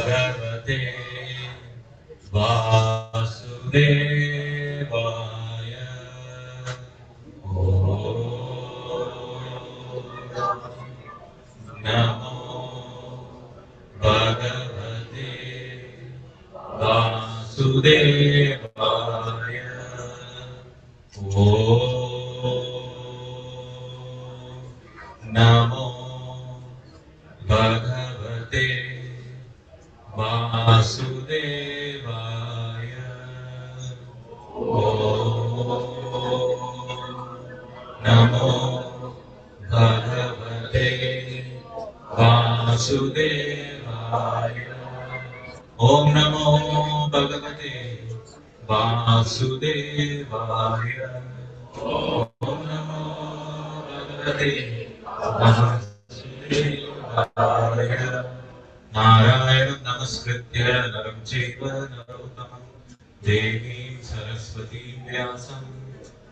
Bhagavate Vasudevaya. Namo Bhagavate Vasudevaya. Namo Bhagavate Vasudevaya. Namo Bhagavate Vasudevaya. Om Namo Bhagavate Vasudevaya. Om Namo Bhagavate Vasudevaya. Narayana Namaskritya Naram Chaiva Narottamam Devim Saraswati Vyasam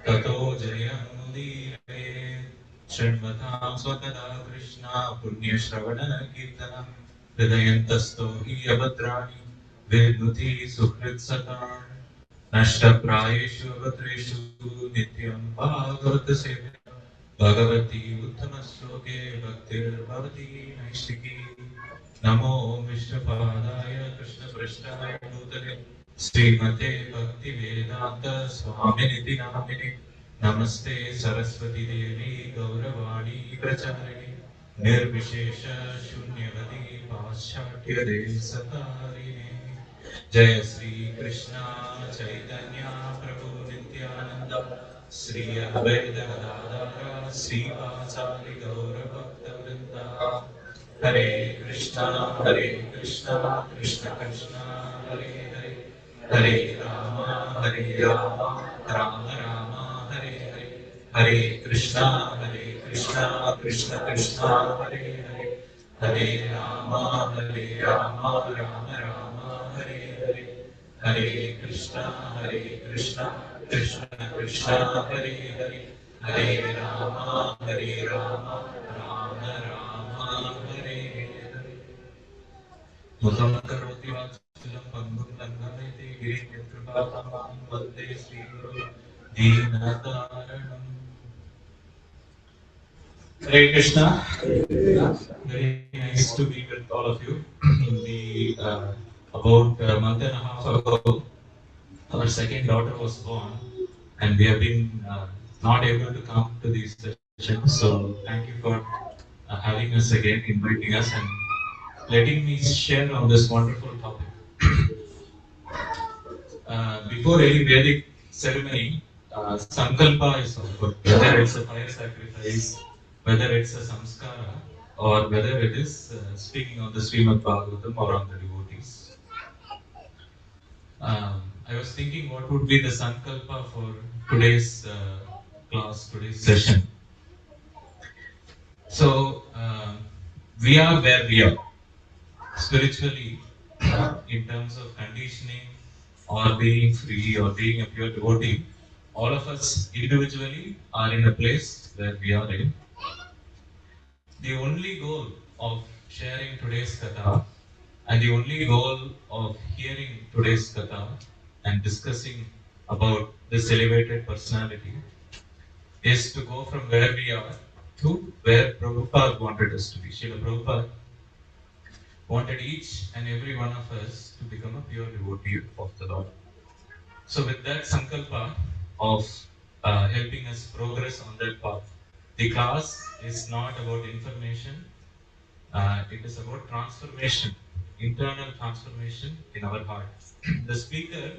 Tato Jayamudire Shrmadham Swakada Krishna Punya Shravana Kirtanam Hridayantasto Hi Avadrani Vidnuti Sukrit Satar Nashta Prayeshu Avatreshu Nityam Bhagavata Sevya Bhagavati Uttama Shloke Bhaktir Bhavati Naishiki Namo Vishnupadaya Krishna Prasthaya Bhutale Srimate Bhakti Vedanta Swaminiti Namini Namaste Saraswati Devi Gauravani Pracharini Nirvishesha Shunyavati Paschatya Desatarine Jaya Sri Krishna Chaitanya Prabhu Nityananda Sri Advaita Gadadhara Sri Vasari Gaura Bhakta Vrinda Hare Krishna Krishna Krishna Hare Hare Hare Rama Rama Rama Hare Hare Hare Krishna Krishna Krishna Hare Hare Hare Rama Rama Rama Hare Hare Hare Krishna Krishna Krishna Hare Hare Hare Rama Rama Rama Hare Hare Mudam karoti vachalam pangum langamete girim yatrupātamam vande Sri Guru Dīnataranam. Hare Krishna. Very nice to be with all of you. About a month and a half ago, our second daughter was born, and we have been not able to come to these sessions. So thank you for having us again, inviting us, and letting me share on this wonderful topic. Before any Vedic ceremony, Sankalpa is offered, whether it's a fire sacrifice, whether it's a samskara, or whether it is speaking on the Srimad Bhagavatam or on the devotees. I was thinking what would be the Sankalpa for today's class, today's session. So, we are where we are. Spiritually, in terms of conditioning or being free or being a pure devotee, all of us individually are in a place where we are in. The only goal of sharing today's katha and the only goal of hearing today's katha and discussing about this elevated personality is to go from where we are to where Prabhupada wanted us to be. Srila Prabhupada wanted each and every one of us to become a pure devotee of the Lord. So with that sankalpa of helping us progress on that path, the class is not about information, it is about transformation, internal transformation in our heart. The speaker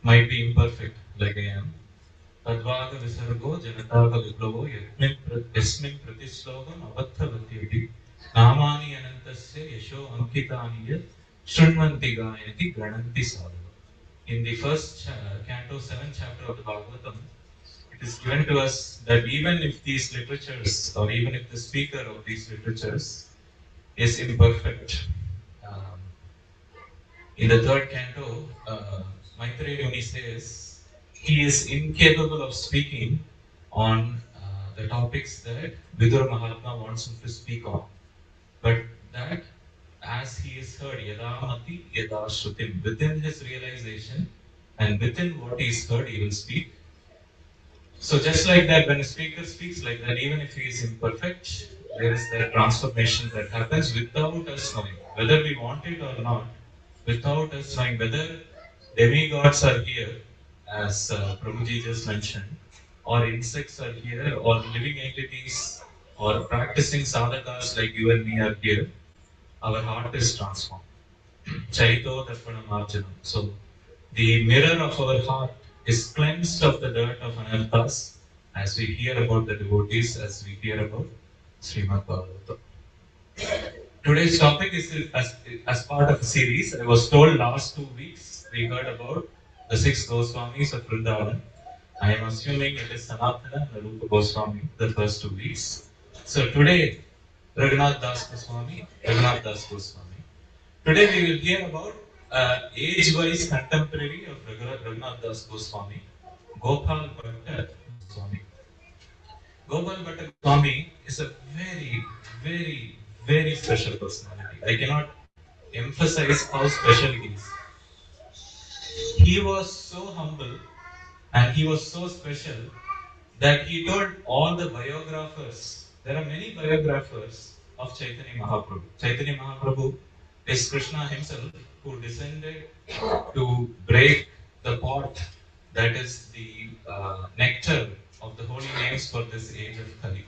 might be imperfect like I am. Tadvaga visargo janataga viplavo yasmin pratishlogam avatthavatyati namani anantasya yasho ankitani yat shrunvanti gayati grananti sadhava. In the first canto, 7th chapter of the Bhagavatam, it is given to us that even if these literatures, or even if the speaker of these literatures is imperfect, um, in the third canto, Maitreya Muni says he is incapable of speaking on the topics that Vidura Mahatma wants him to speak on. But that, as he is heard, Yadamati Yada Shrutim, within his realization and within what he's heard, he will speak. So just like that, when a speaker speaks like that, even if he is imperfect, there is that transformation that happens without us knowing, whether we want it or not, without us knowing whether demigods are here, as Prabhuji just mentioned, or insects are here, or living entities, or practicing sadhakas like you and me are here, our heart is transformed. Chaito Darpanam Arjanam. So the mirror of our heart is cleansed of the dirt of anarthas as we hear about the devotees, as we hear about Srimad Bhagavatam. Today's topic is as part of a series. I was told last 2 weeks we heard about the six Goswamis of Vrindavan. I am assuming it is Sanatana and Rupa Goswami, the first 2 weeks. So today, Raghunath Das Goswami, Raghunath Das Goswami. Today we will hear about age-wise contemporary of Raghunath Das Goswami, Gopal Bhatta Goswami. Gopal Bhatta Goswami is a very, very, very special personality. I cannot emphasize how special he is. He was so humble and he was so special that he told all the biographers, there are many biographers of Chaitanya Mahaprabhu. Chaitanya Mahaprabhu is Krishna himself who descended to break the pot that is the nectar of the holy names for this age of Kali.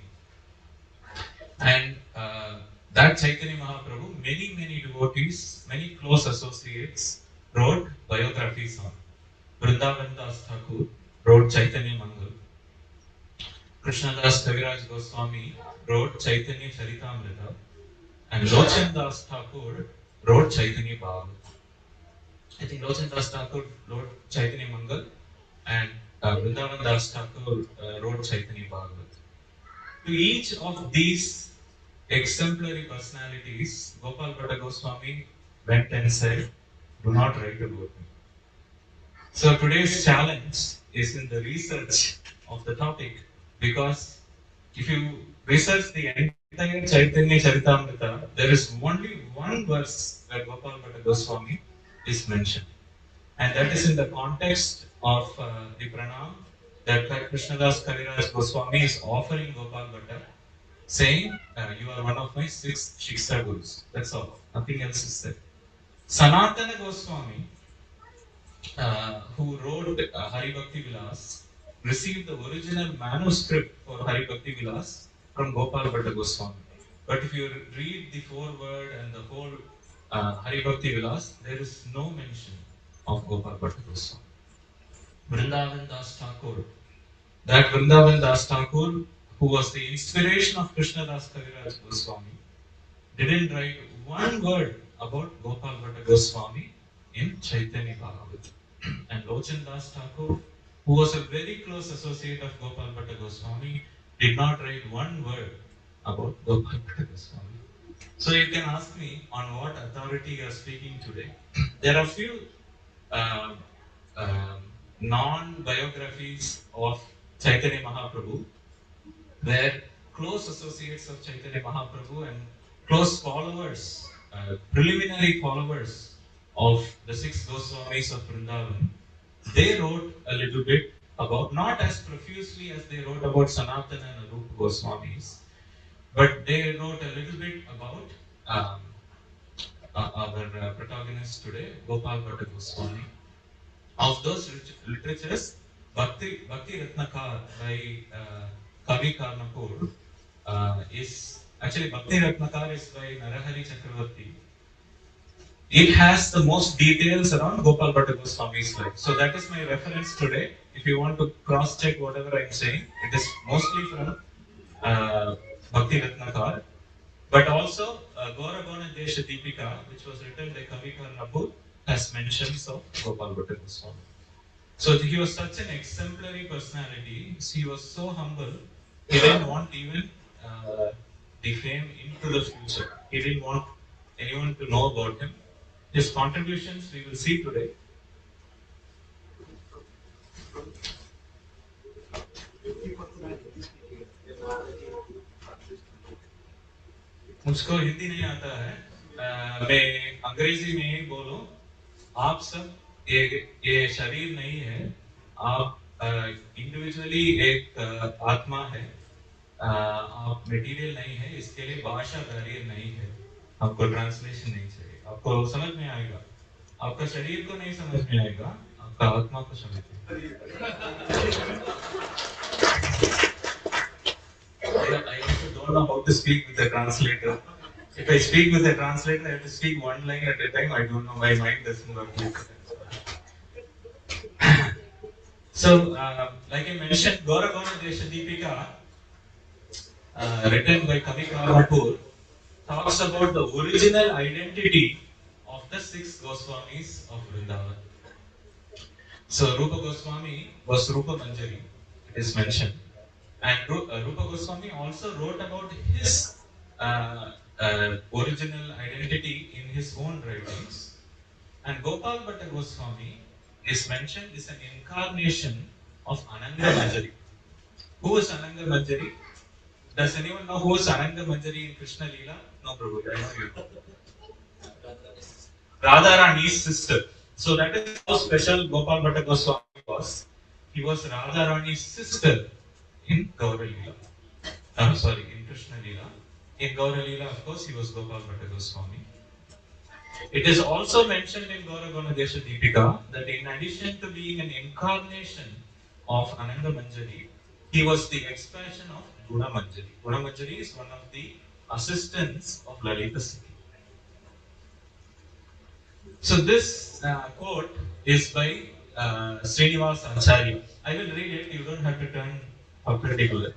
And that Chaitanya Mahaprabhu, many devotees, many close associates wrote biographies on. Vrindavan Das Thakur wrote Chaitanya Mangal. Krishnadas Kaviraj Goswami wrote Chaitanya Charitamrita, and Lochan Das Thakur wrote Chaitanya Bhagavat. I think Lochan Das Thakur wrote Chaitanya Mangal, and Vrindavan Das Thakur wrote Chaitanya Bhagavat. To each of these exemplary personalities, Gopal Bhatta Goswami went and said, "Do not write about me." So today's challenge is in the research of the topic, because if you research the entire Chaitanya Charitamrita, there is only one verse where Gopal Bhatta Goswami is mentioned. And that is in the context of the pranam that Krishnadas Kaviraj Goswami is offering Gopal Bhatta, saying, "You are one of my 6 Shiksha Gurus." That's all. Nothing else is said. Sanatana Goswami, who wrote Hari Bhakti Vilas, received the original manuscript for Hari Bhakti Vilas from Gopal Bhatta Goswami. But if you read the foreword and the whole Hari Bhakti Vilas, there is no mention of Gopal Bhatta Goswami. Vrindavan Das Thakur. That Vrindavan Das Thakur, who was the inspiration of Krishna Das Kaviraj Goswami, didn't write one word about Gopal Bhatta Goswami in Chaitanya Bhagavat. And Lochan Das Thakur, who was a very close associate of Gopal Bhatta Goswami, did not write one word about Gopal Bhatta Goswami. So you can ask me on what authority you are speaking today. There are few uh, um non-biographies of Chaitanya Mahaprabhu, where close associates of Chaitanya Mahaprabhu and close followers, preliminary followers of the 6 Goswamis of Vrindavan, they wrote a little bit about, not as profusely as they wrote about Sanatana and Rupa Goswamis, but they wrote a little bit about um, our protagonist today, Gopal Bhatta Goswami. Of those literatures, Bhakti Ratnakar by Kavi Karnapur is actually Bhakti Ratnakar is by Narahari Chakravarti. It has the most details around Gopal Bhatta Goswami's life. So that is my reference today. If you want to cross-check whatever I'm saying, it is mostly from Bhakti Ratnakar, but also Gauragona Desha Deepika, which was written by Kavi Karnapur, has mentions of Gopal Bhatta Goswami. So he was such an exemplary personality. He was so humble. He didn't want even the fame into the future. He didn't want anyone to know about him. His contributions we will see today. मुझको हिंदी नहीं आता है मैं अंग्रेजी में ही बोलूं, आप सब ये शरीर नहीं है, आप इंडिविजुअली एक आत्मा है, आप मटेरियल नहीं है, इसके लिए भाषा बैरियर नहीं है, आपको ट्रांसलेशन नहीं चाहिए, आपको समझ में आएगा, आपका शरीर को नहीं समझ में आएगा, आपका आत्मा को समझ में आएगा। I also don't know how to speak with the translator. If I speak with a translator, I have to speak one line at a time. I don't know, my mind doesn't work like that. So, like I mentioned, Gauragana Deepika, written by Kavi Kapoor, talks about the original identity of the six Goswamis of Vrindavan. So, Rupa Goswami was Rupa Manjari, it is mentioned. And Rupa Goswami also wrote about his original identity in his own writings. And Gopal Bhatta Goswami is mentioned as an incarnation of Ananga Manjari. Who is Ananga Manjari? Does anyone know who is Ananga Manjari in Krishna Leela? No, Prabhu, I know you. Radharani's sister. So that is how special Gopal Bhatta Goswami was. He was Radharani's sister in Gaura Leela. Sorry, in Krishna Leela. In Gaura Leela, of course, he was Gopal Bhatta Goswami. It is also mentioned in Gauragana Desha Deepika that in addition to being an incarnation of Ananda Manjari, he was the expansion of Guna Manjari. Guna Manjari is one of the assistants of Lalita Siti. So this quote is by Srinivas Acharya. I will read it, you don't have to turn perpendicular.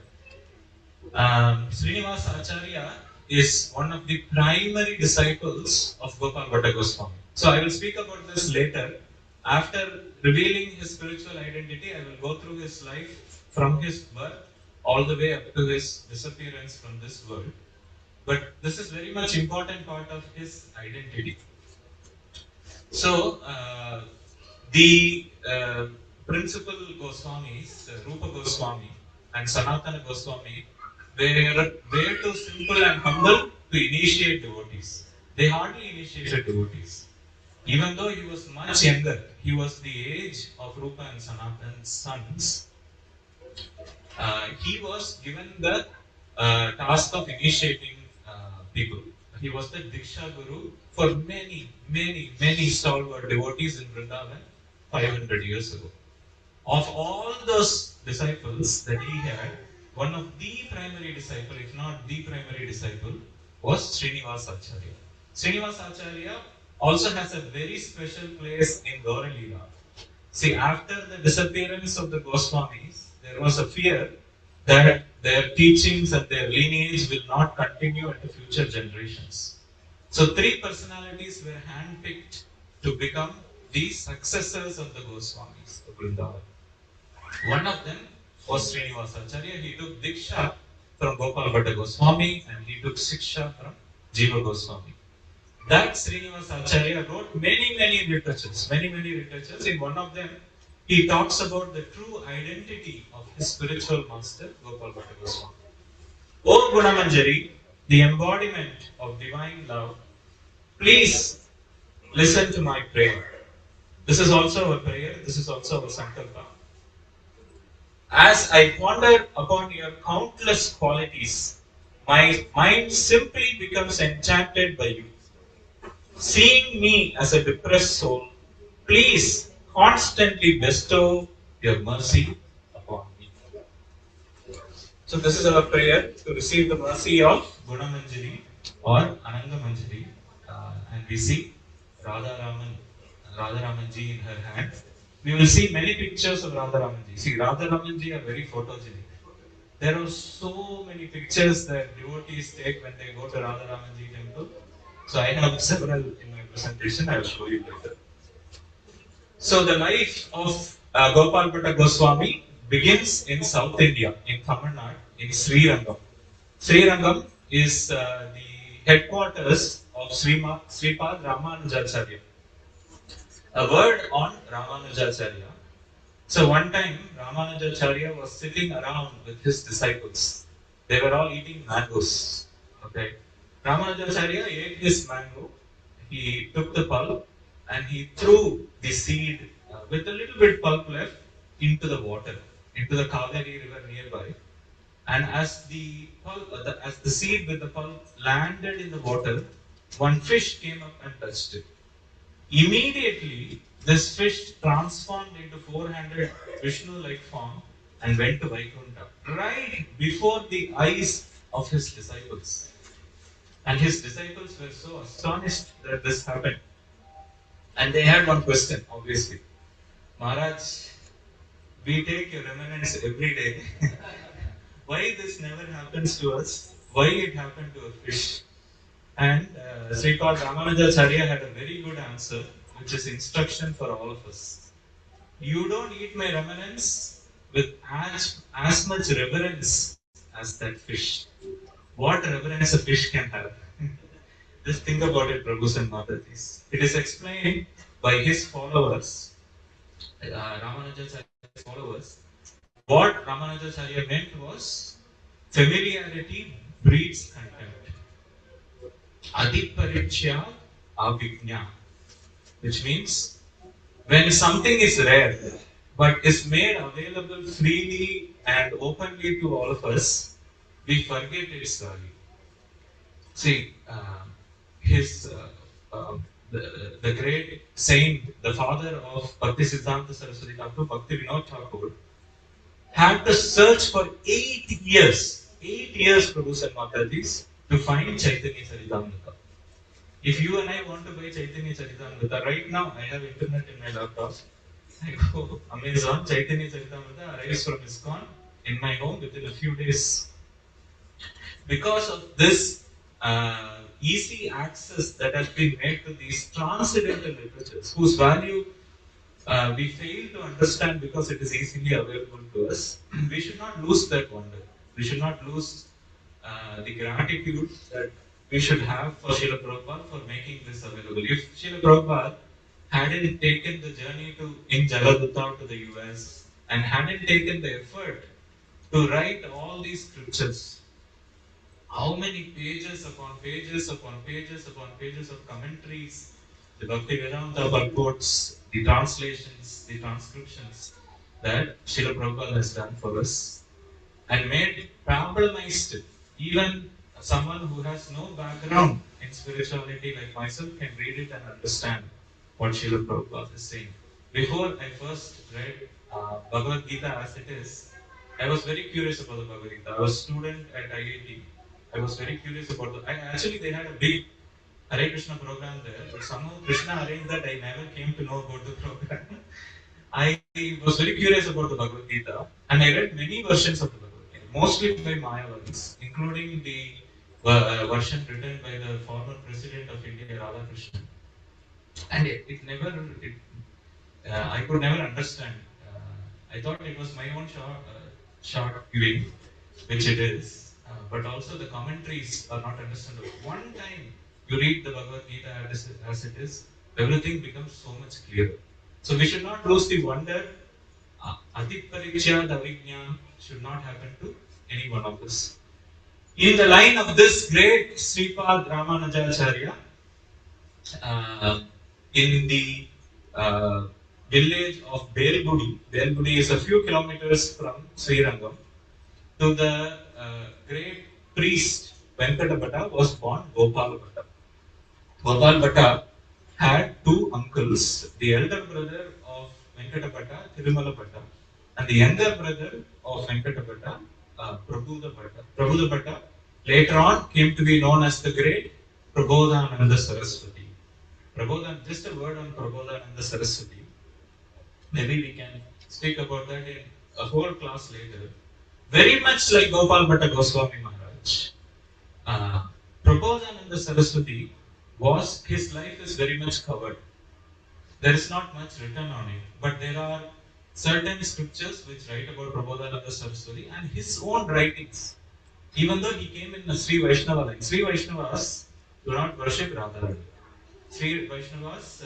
Srinivas Acharya is one of the primary disciples of Gopal Bhatta Goswami. So I will speak about this later. After revealing his spiritual identity, I will go through his life from his birth all the way up to his disappearance from this world. But this is very much important part of his identity. So the principal Goswamis, Rupa Goswami and Sanatana Goswami, were too simple and humble to initiate devotees. They hardly initiated devotees. Even though he was much younger, he was the age of Rupa and Sanatana's sons, he was given the task of initiating people. He was the Diksha Guru for many stalwart devotees in Vrindavan 500 years ago. Of all those disciples that he had, one of the primary disciple, if not the primary disciple, was Srinivas Acharya. Srinivas Acharya also has a very special place in Gaura Leela. See, after the disappearance of the Goswamis, there was a fear that their teachings and their lineage will not continue into future generations. So, three personalities were handpicked to become the successors of the Goswamis of Vrindavan. One of them was Srinivasa Acharya. He took Diksha from Gopal Bhatta Goswami and he took Siksha from Jiva Goswami. That Srinivasa Acharya wrote many literatures, many literatures. In one of them, he talks about the true identity of his spiritual master, Gopal Bhatta Goswami. O Gunamanjari, the embodiment of divine love, please listen to my prayer. This is also a prayer, this is also a sankalpa. As I ponder upon your countless qualities, my mind simply becomes enchanted by you. Seeing me as a depressed soul, please constantly bestow your mercy upon me. So this is our prayer to receive the mercy of Gunamanjari or Ananga Manjari. And we see Radha Ramanji in her hand. We will see many pictures of Radha Ramanji. See, Radha Ramanji are very photogenic. There are so many pictures that devotees take when they go to Radha Ramanji temple. So I have several in my presentation. I will show you later. So the life of Gopal Bhatta Goswami begins in South India, in Tamil Nadu, in Srirangam. Srirangam is the headquarters of Sripad Ramanujacharya. A word on Ramanujacharya. So one time Ramanujacharya was sitting around with his disciples. They were all eating mangoes. Okay. Ramanujacharya ate this mango. He took the pulp and he threw the seed with a little bit pulp left into the water, into the Kaveri river nearby. And as the pulp, as the seed with the pulp landed in the water, one fish came up and touched it. Immediately, this fish transformed into 400 Vishnu-like form and went to Vaikuntha, right before the eyes of his disciples. And his disciples were so astonished that this happened. And they had one question, obviously. Maharaj, we take your remnants every day. Why this never happens to us? Why it happened to a fish? And Sripad Ramanujacharya had a very good answer, which is instruction for all of us. You don't eat my remnants with as much reverence as that fish. What reverence a fish can have? Just think about it, Prabhus and Matatis. It is explained by his followers, Ramanujacharya's followers. What Ramanujacharya meant was familiarity breeds contempt. Adiparichya avignya, which means when something is rare but is made available freely and openly to all of us, we forget its value. See, his the great saint, the father of Bhakti Siddhanta Saraswati Thakur, Bhakti Vinod Thakur, had to search for 8 years, Prabhus and Matajis, to find Chaitanya Charitamrita. If you and I want to buy Chaitanya Charitamrita, right now I have internet in my laptop. I go Amazon, Chaitanya Charitamrita arrives from ISKCON in my home within a few days. Because of this easy access that has been made to these transcendental literatures, whose value we fail to understand because it is easily available to us, we should not lose that wonder. We should not lose the gratitude that we should have for Srila Prabhupada for making this available. If Srila Prabhupada hadn't taken the journey in Jaladutta to the US and hadn't taken the effort to write all these scriptures, how many pages upon pages upon pages upon pages of commentaries, the Bhakti Vedanta purports, the translations, the transcriptions that Srila Prabhupada has done for us and made problemized it. Even someone who has no background in spirituality like myself can read it and understand what Srila Prabhupada is saying. Before I first read Bhagavad Gita as it is, I was very curious about the Bhagavad Gita. I was a student at IIT. I was very curious about actually, they had a big Hare Krishna program there, but somehow Krishna arranged that I never came to know about the program. I was very curious about the Bhagavad Gita, and I read many versions of the Bhagavad Gita, mostly by Mayavadis, including the version written by the former president of India, Radhakrishnan. And I could never understand. I thought it was my own short viewing, which it is, but also the commentaries are not understandable. One time you read the Bhagavad Gita as it is, everything becomes so much clearer. So we should not lose the wonder. Adiparichya Davignya should not happen to any one of us. In the line of this great Sripad Ramanujacharya, in the village of Belgudi. Belgudi is a few kilometers from Srirangam. To the great priest Venkata Bhatta was born Gopala Bhatta. Gopal Bhatta had two uncles, the elder brother of Venkata Bhatta, Tirumala Bhatta, and the younger brother of Venkata Bhatta, Prabhuda Bhatta. Prabhuda Bhatta later on came to be known as the great Prabodhananda Saraswati. Just a word on Prabodhananda Saraswati. Maybe we can speak about that in a whole class later. Very much like Gopal Bhatta Goswami Maharaj. Prabodhananda Saraswati his life is very much covered. There is not much written on it, but there are certain scriptures which write about Prabodhananda Saraswati and his own writings. Even though he came in a Sri Vaishnava line, Sri Vaishnavas do not worship Radharani. Sri Vaishnavas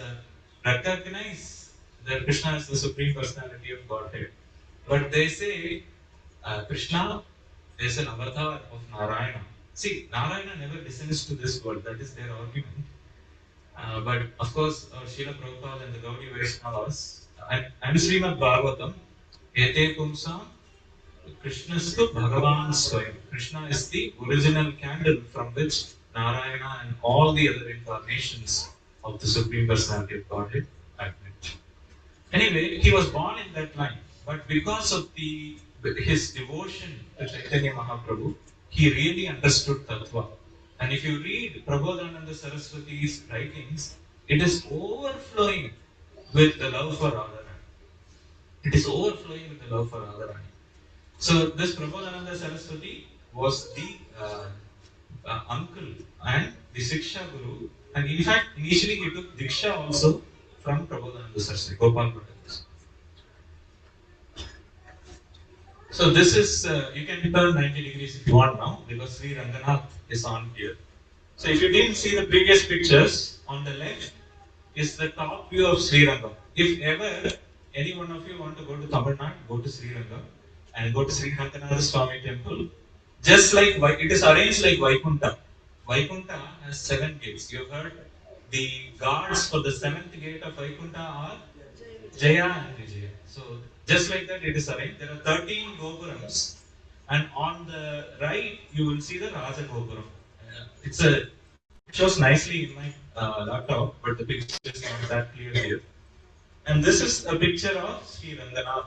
recognize that Krishna is the Supreme Personality of Godhead. But they say Krishna is an avatar of Narayana. See, Narayana never descends to this world. That is their argument. But of course, Srila Prabhupada and the Gaudiya Vaishnavas and Srimad Bhagavatam, Ete Pumsam, Krishnastu Bhagavan Swayam. Krishna is the original candle from which Narayana and all the other incarnations of the Supreme Personality of Godhead admit. Anyway, he was born in that line, but because of his devotion to Chaitanya Mahaprabhu, he really understood Tattva. And if you read Prabodhananda Saraswati's writings, it is overflowing with the love for Radharani. It is overflowing with the love for Radharani. So this Prabodhananda Saraswati was the uncle and the Siksha Guru, and in fact, initially he took Diksha also from Prabodhananda Saraswati, Gopala. So this is, you can turn 90 degrees if you want now, because Sri Ranganath is on here. So if you didn't see the previous pictures, on the left is the top view of Sri Rangam. If ever any one of you want to go to Tamil Nadu, go to Sri Rangam and go to Sri Ranganath Swami temple. Just like, it is arranged like Vaikunta. Vaikunta has 7 gates. You have heard the guards for the 7th gate of Vaikunta are Jaya and Vijaya. So just like that it is arranged. There are 13 Gopurams, and on the right you will see the Raja Gopuram. It shows nicely in my laptop, but the picture is not that clear here. And this is a picture of Sri Ranganath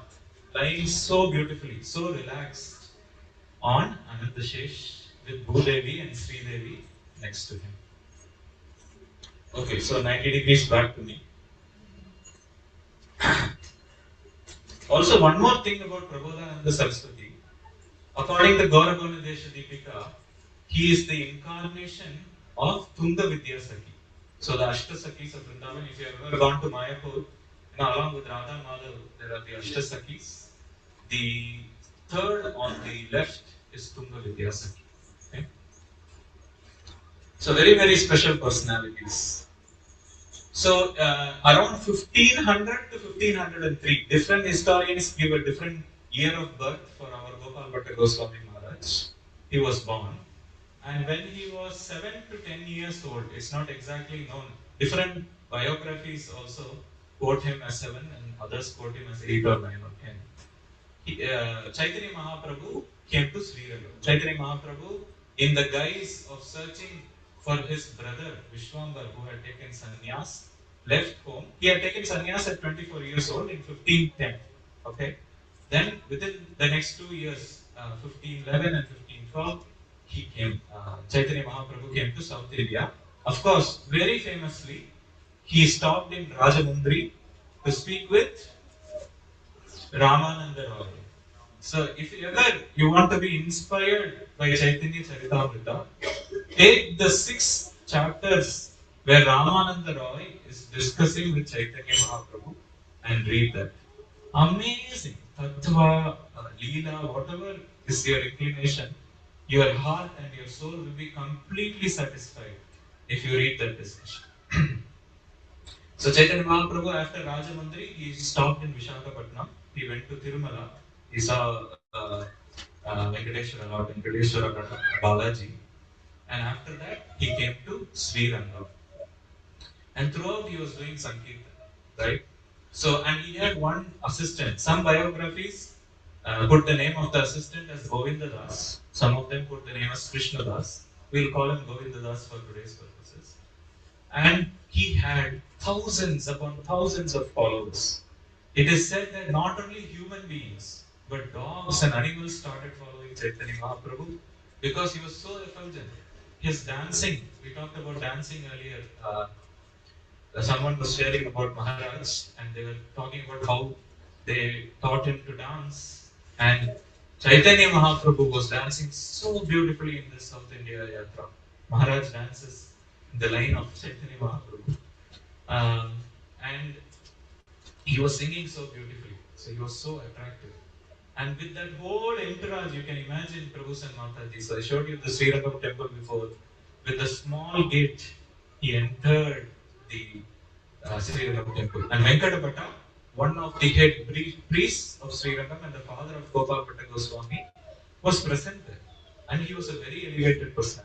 lying so beautifully, so relaxed on Anandashesh with Bhudevi and Sri Devi next to him. Okay, so 90 degrees back to me. Also, one more thing about Prabodhananda Saraswati. According to Gauravanadesha Deepika, he is the incarnation of Tunga Vidyasakhi. So the Ashtasakis of Vrindavan, if you have ever gone to Mayapur, along with Radha Madhav, there are the Ashtasakis. The third on the left is Tunga Vidyasakhi. Okay? So very, very special personalities. So around 1500 to 1503, different historians give a different year of birth for our Gopal Bhatta Goswami Maharaj. He was born. And when he was 7 to 10 years old, it's not exactly known. Different biographies also quote him as 7 and others quote him as 8 or 9 or 10. Chaitanya Mahaprabhu came to Sri Rangam. Chaitanya Mahaprabhu, in the guise of searching for his brother Vishwambar, who had taken sannyas, left home. He had taken sannyas at 24 years old in 1510. Okay. Then within the next 2 years, 1511 and 1512, he came. Chaitanya Mahaprabhu came to South India. Of course, very famously, he stopped in Rajamundri to speak with Ramananda Roy. So if ever you want to be inspired by Chaitanya Charitamrita, take the 6 chapters where Ramananda Roy is discussing with Chaitanya Mahaprabhu and read that. Amazing. Tattva, Leela, whatever is your inclination, your heart and your soul will be completely satisfied if you read that discussion. So Chaitanya Mahaprabhu, after Rajamundri, he stopped in Vishakhapatnam. He went to Tirumala. He saw Venkateshwara, Lord Venkateshwara Balaji. And after that, he came to Sri Rangam. And throughout he was doing Sankirtan, right? So, and he had one assistant. Some biographies put the name of the assistant as Govinda Das. Some of them put the name as Krishna Das. We'll call him Govinda Das for today's purposes. And he had thousands upon thousands of followers. It is said that not only human beings, but dogs and animals started following Chaitanya Mahaprabhu because he was so effulgent. His dancing, we talked about dancing earlier. Someone was sharing about Maharaj and they were talking about how they taught him to dance. And Chaitanya Mahaprabhu was dancing so beautifully in this South India Yatra. Maharaj dances in the line of Chaitanya Mahaprabhu. And he was singing so beautifully. So he was so attractive. And with that whole entourage, you can imagine Prabhu's and Mataji. So I showed you the Sri Rangam temple before. With a small gate, he entered the Sri Rangam temple. And Venkata Bhatta, one of the head priests of Sri Rangam and the father of Gopal Bhatta Goswami, was present there. and he was a very elevated person.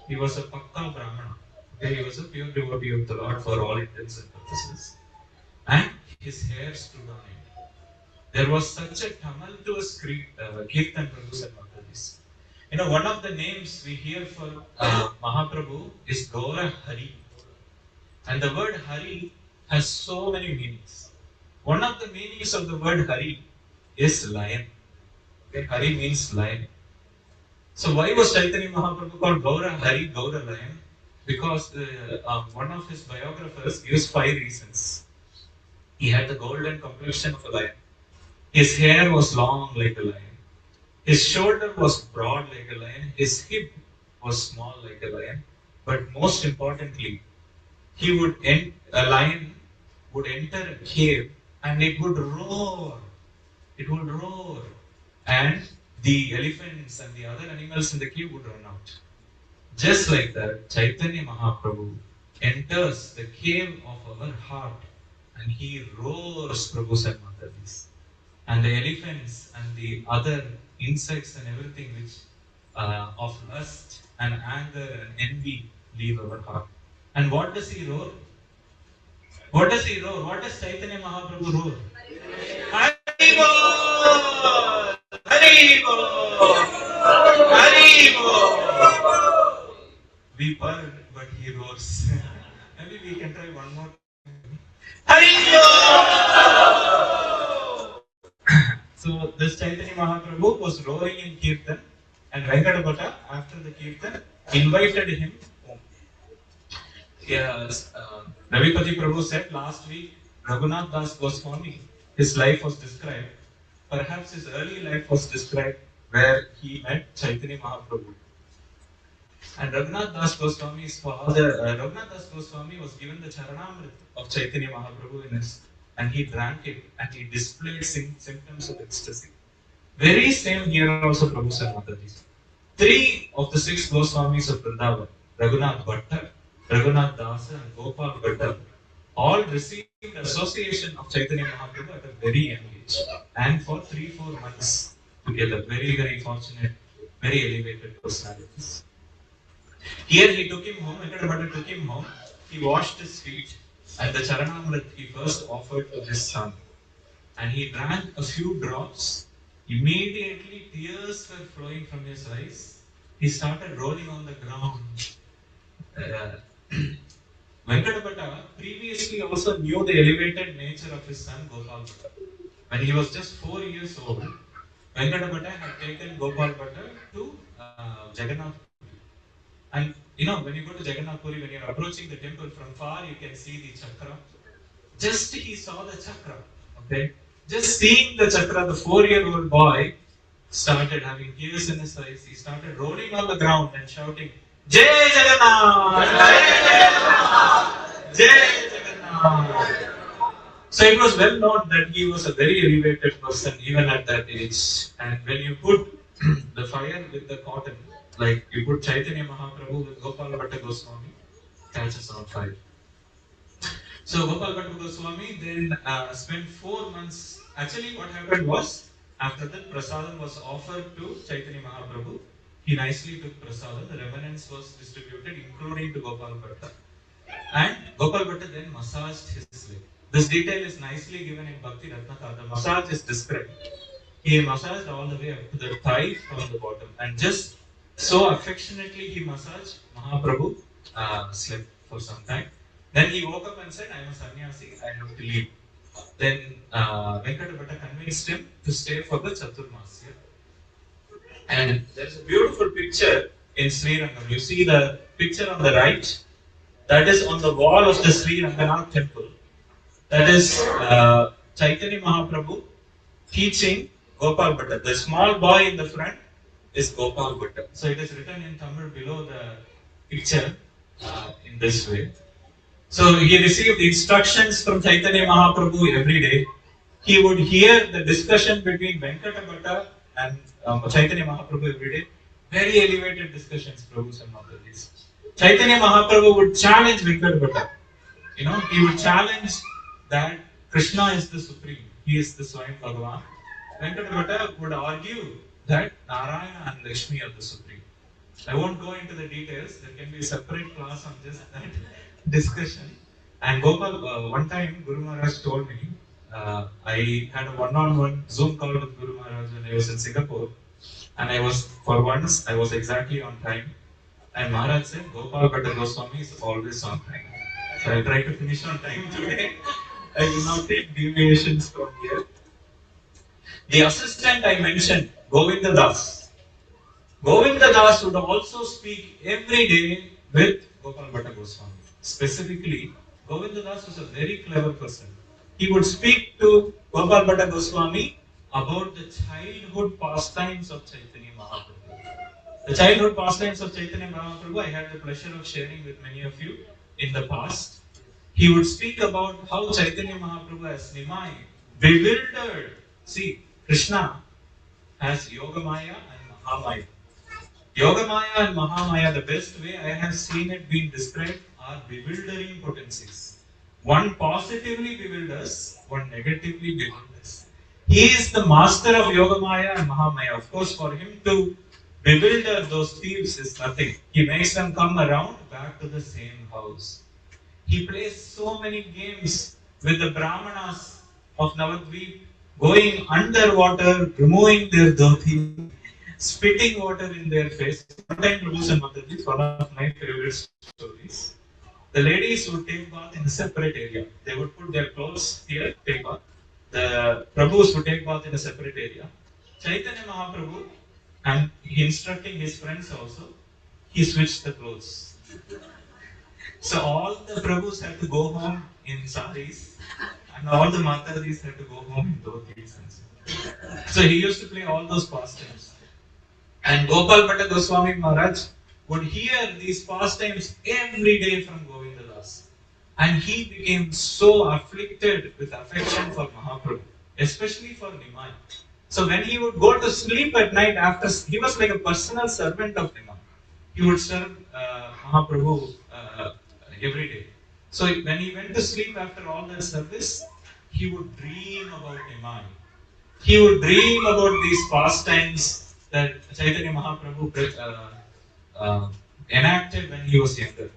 He was a Pakka Brahmana. Okay, he was a pure devotee of the Lord for all intents and purposes. And his hair stood on end. There was such a tumultuous kirtan Prabhus and Matatis. One of the names we hear for Mahaprabhu is Gaura Hari. And the word Hari has so many meanings. One of the meanings of the word Hari is lion. Okay? Hari means lion. So why was Chaitanya Mahaprabhu called Gaura Hari, Gaura Lion? Because one of his biographers gives 5 reasons. He had the golden complexion of a lion. His hair was long like a lion. His shoulder was broad like a lion. His hip was small like a lion. But most importantly, a lion would enter a cave and it would roar. It would roar. And the elephants and the other animals in the cave would run out. Just like that, Chaitanya Mahaprabhu enters the cave of our heart and he roars Prabhus and Matatis. And the elephants and the other insects and everything which of lust and anger and envy leave our heart. And what does he roar? What does he roar? What does Chaitanya Mahaprabhu roar? Haribol! Haribol! Haribol! We purred, but he roars. Maybe we can try one more time. Haribol! So this Chaitanya Mahaprabhu was roaring in Kirtan, and Venkata Bhatta, after the Kirtan, invited him home. Yes, Ravipati Prabhu said last week, Raghunath Das Goswami, his life was described. Perhaps his early life was described where he met Chaitanya Mahaprabhu. And Raghunath Das Goswami's father, Raghunath Das Goswami was given the Charanamrit of Chaitanya Mahaprabhu and he drank it and he displayed symptoms of ecstasy. Very same here also Prabhu said Mataji. 3 of the 6 Goswamis of Vrindavan, Raghunath Bhatta, Raghunath Dasa and Gopal Bhatta, all received association of Chaitanya Mahaprabhu at a very young age and for 3-4 months together. Very, very fortunate, very elevated personalities. Here he took him home, Venkata Bhatta took him home, he washed his feet and the Charanamrit he first offered to his son. And he drank a few drops. Immediately tears were flowing from his eyes. He started rolling on the ground. Venkata Bhatta previously also knew the elevated nature of his son Gopal Bhatta. When he was just 4 years old, Venkata Bhatta had taken Gopal Bhatta to Jagannath. And when you go to Jagannath Puri, when you're approaching the temple from far, you can see the chakra. Just he saw the chakra. Okay? Just seeing the chakra, the 4-year-old boy started having tears in his eyes. He started rolling on the ground and shouting, Jai Jagannath! Jai Jagannath! So it was well known that he was a very elevated person even at that age. And when you put the fire with the cotton, like you put Chaitanya Mahaprabhu with Gopal Bhatta Goswami, catches on fire. So Gopal Bhatta Goswami then spent 4 months. Actually, what happened was, after that prasadam was offered to Chaitanya Mahaprabhu, he nicely took prasadam. The remnants was distributed, including to Gopal Bhatta. And Gopal Bhatta then massaged his leg. This detail is nicely given in Bhakti Ratnakar. The massage is described. He massaged all the way up to the thigh from the bottom, and just so affectionately he massaged. Mahaprabhu slept for some time. Then he woke up and said, I am a sannyasi, I have to leave. Then Venkata Bhatta convinced him to stay for the Chaturmasya. And there's a beautiful picture in Sri Rangam. You see the picture on the right? That is on the wall of the Sri Ranganath temple. That is Chaitanya Mahaprabhu teaching Gopal Bhatta. The small boy in the front is Gopal Bhatta. So it is written in Tamil below the picture in this way. So he received instructions from Chaitanya Mahaprabhu every day. He would hear the discussion between Venkata Bhatta and Chaitanya Mahaprabhu every day. Very elevated discussions, Prabhus and Matatis. Chaitanya Mahaprabhu would challenge Venkata Bhatta. He would challenge that Krishna is the supreme. He is the Swayam Bhagavan. Venkata Bhatta would argue that Narayana and Lakshmi are the supreme. I won't go into the details. There can be a separate class on just that discussion. And Gopal, one time Guru Maharaj told me, I had a one-on-one Zoom call with Guru Maharaj when I was in Singapore, and for once, I was exactly on time. And Maharaj said, Gopal Bhatta Goswami is always on time. So I try to finish on time today. I will not take deviations from here. The assistant I mentioned, Govinda Das. Govinda Das would also speak every day with Gopal Bhatta Goswami. Specifically, Govinda Das was a very clever person. He would speak to Gopal Bhatta Goswami about the childhood pastimes of Chaitanya Mahaprabhu. The childhood pastimes of Chaitanya Mahaprabhu, I had the pleasure of sharing with many of you in the past. He would speak about how Chaitanya Mahaprabhu as Nimai bewildered. See, Krishna has Yogamaya and Mahamaya. Yogamaya and Mahamaya, the best way I have seen it being described are bewildering potencies. One positively bewilders, one negatively bewilders. He is the master of Yogamaya and Mahamaya. Of course, for him to bewilder those thieves is nothing. He makes them come around back to the same house. He plays so many games with the Brahmanas of Navadvip, going underwater, removing their dhoti, spitting water in their faces. One time, Prabhu and Mataji, one of my favorite stories. The ladies would take bath in a separate area. They would put their clothes here, take bath. The Prabhus would take bath in a separate area. Chaitanya Mahaprabhu, and he instructing his friends also, he switched the clothes. So all the Prabhus had to go home in saris, and all the Matadis had to go home in dhotis. So he used to play all those pastimes. And Gopal Bhatta Goswami Maharaj would hear these pastimes every day from Govinda Das. And he became so afflicted with affection for Mahaprabhu, especially for Nimai. So when he would go to sleep at night after, he was like a personal servant of Nimai. He would serve Mahaprabhu every day. So when he went to sleep after all that service, he would dream about Nimai. He would dream about these pastimes that Chaitanya Mahaprabhu enacted when he was younger.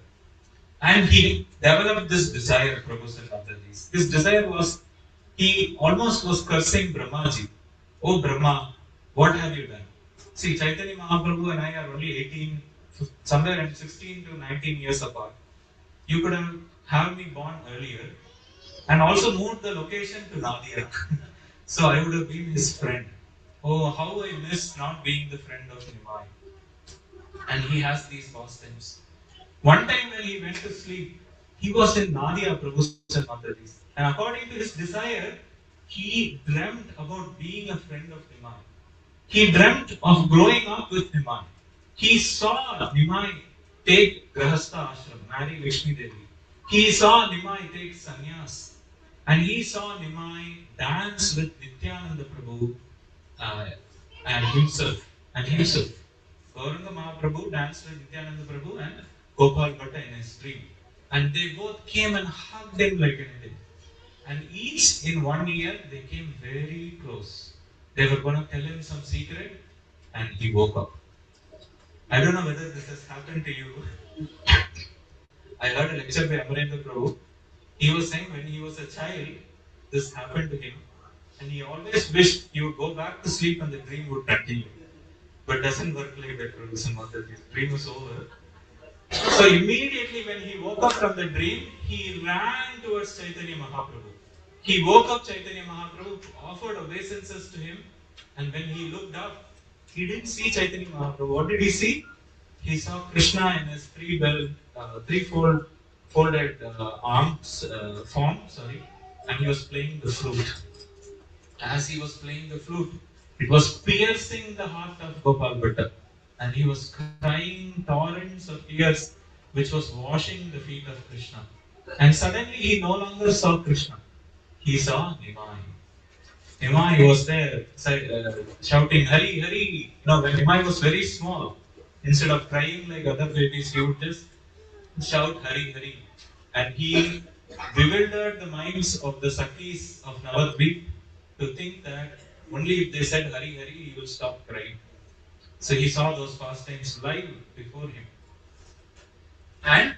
And he developed this desire, Prabhu said after this. His desire was, he almost was cursing Brahmaji. Oh Brahma, what have you done? See, Chaitanya Mahaprabhu and I are only 18, somewhere in 16 to 19 years apart. You could have me born earlier and also moved the location to Nadia. So I would have been his friend. Oh, how I miss not being the friend of Nimai. And he has these pastimes. One time when he went to sleep, he was in Nadia Prabhu's and Mataji's. And according to his desire, he dreamt about being a friend of Nimai. He dreamt of growing up with Nimai. He saw Nimai take Grahastha Ashram, marry Lakshmi Devi. He saw Nimai take sannyas. And he saw Nimai dance with Nityananda Prabhu uh, and himself. Gauranga Mahaprabhu danced with Nityananda Prabhu and Gopal Bhatta in his dream. And they both came and hugged him like anything. And each in 1 year they came very close. They were going to tell him some secret and he woke up. I don't know whether this has happened to you. I heard a lecture by Amarendra Prabhu. He was saying when he was a child, this happened to him. And he always wished he would go back to sleep and the dream would continue. But doesn't work like that, Prabhu. His dream was over. So immediately when he woke up from the dream, he ran towards Chaitanya Mahaprabhu. He woke up Chaitanya Mahaprabhu, offered obeisances to him, and when he looked up, he didn't see Chaitanya Mahaprabhu. What did he see? He saw Krishna in his folded form, and he was playing the flute. As he was playing the flute, it was piercing the heart of Gopal Bhatta, and he was crying torrents of tears, which was washing the feet of Krishna. And suddenly he no longer saw Krishna, he saw Nimai. Nimai was there shouting, Hari, Hari. Now, when Nimai was very small, instead of crying like other babies, he would just shout, Hari, Hari. And he bewildered the minds of the Sakis of Navadvip to think that only if they said Hari, Hari, he will stop crying. So he saw those pastimes live before him. And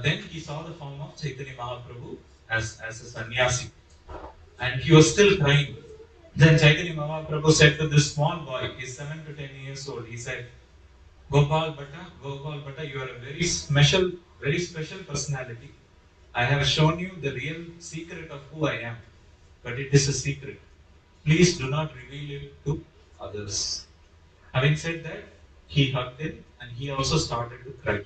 then he saw the form of Chaitanya Mahaprabhu as a sannyasi. And he was still crying. Then Chaitanya Mahaprabhu said to this small boy, he's 7 to 10 years old, he said, Gopal Bhatta, you are a very special personality. I have shown you the real secret of who I am, but it is a secret. Please do not reveal it to others. Having said that, he hugged him and he also started to cry.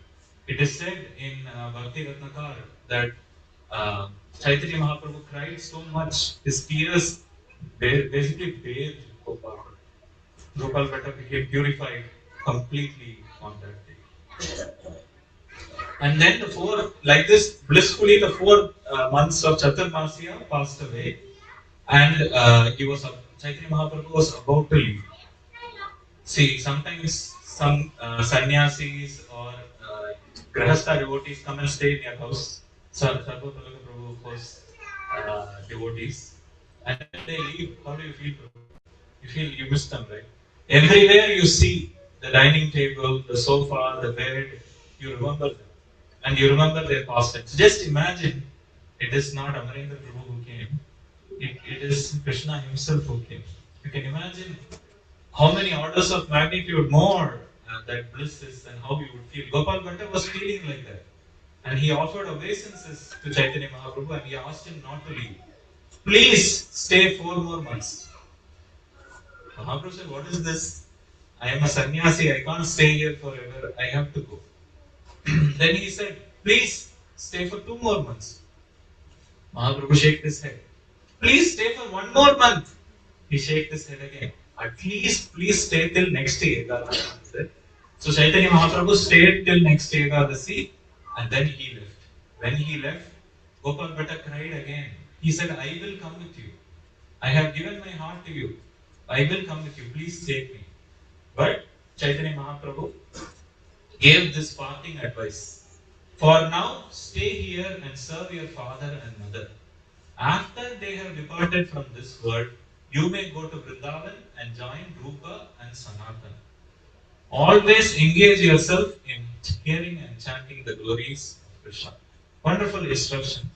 It is said in Bhakti Ratnakar that uh, Chaitanya Mahaprabhu cried so much, his tears basically bathed Gopal Bhatta. Gopal Bhatta became purified completely on that day. And then like this, blissfully, the 4 months of Chaturmasya passed away, and Chaitanya Mahaprabhu was about to leave. See, sometimes some sannyasis or grahastha devotees come and stay in your house. Sarvapalaka Prabhu, of course, devotees. And then they leave. How do you feel, Prabhu? You feel you miss them, right? Everywhere you see the dining table, the sofa, the bed, you remember them. And you remember their pastimes. Just imagine it is not Amarendra Prabhu who came. It is Krishna himself who came. You can imagine how many orders of magnitude more that bliss is and how you would feel. Gopal Bhatta was feeling like that. And he offered obeisances to Chaitanya Mahaprabhu and he asked him not to leave. Please stay 4 more months. Mahaprabhu said, what is this? I am a sannyasi, I can't stay here forever, I have to go. Then he said, please stay for 2 more months. Mahaprabhu shook his head. Please stay for 1 more month. He shook his head again. At least, please stay till next Ekadasi. So Chaitanya Mahaprabhu stayed till next Ekadasi and then he left. When he left, Gopal Bhatta cried again. He said, I will come with you. I have given my heart to you. I will come with you. Please take me. But Chaitanya Mahaprabhu gave this parting advice. For now, stay here and serve your father and mother. After they have departed from this world, you may go to Vrindavan and join Rupa and Sanatana. Always engage yourself in hearing and chanting the glories of Krishna. Wonderful instruction.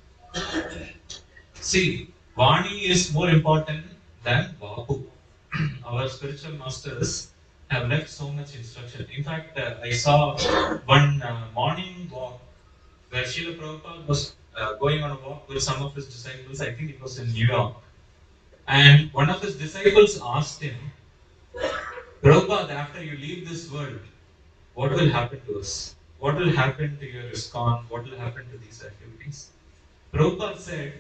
See, Vani is more important than Vapu. Our spiritual masters have left so much instruction. In fact, I saw one morning walk where Srila Prabhupada was going on a walk with some of his disciples. I think it was in New York. And one of his disciples asked him, Prabhupada, after you leave this world, what will happen to us? What will happen to your ISKCON? What will happen to these activities? Prabhupada said,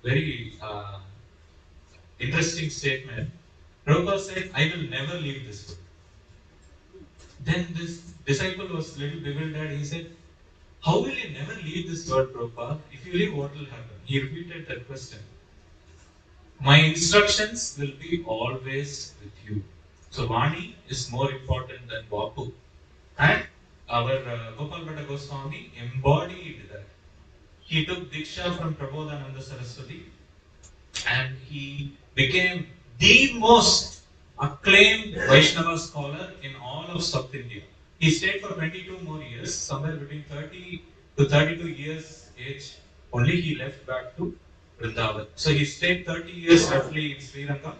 very interesting statement. Prabhupada said, I will never leave this world. Then this disciple was a little bewildered. He said, how will you never leave this world, Prabhupada? If you leave, what will happen? He repeated that question. My instructions will be always with you. So Vani is more important than Vapu. And our Gopal Bhatta Goswami embodied that. He took Diksha from Prabodhananda Saraswati and he became the most acclaimed Vaishnava scholar in all of South India. He stayed for 22 more years, somewhere between 30 to 32 years age. Only he left back to Vrindavan. So he stayed 30 years roughly in Sri Lanka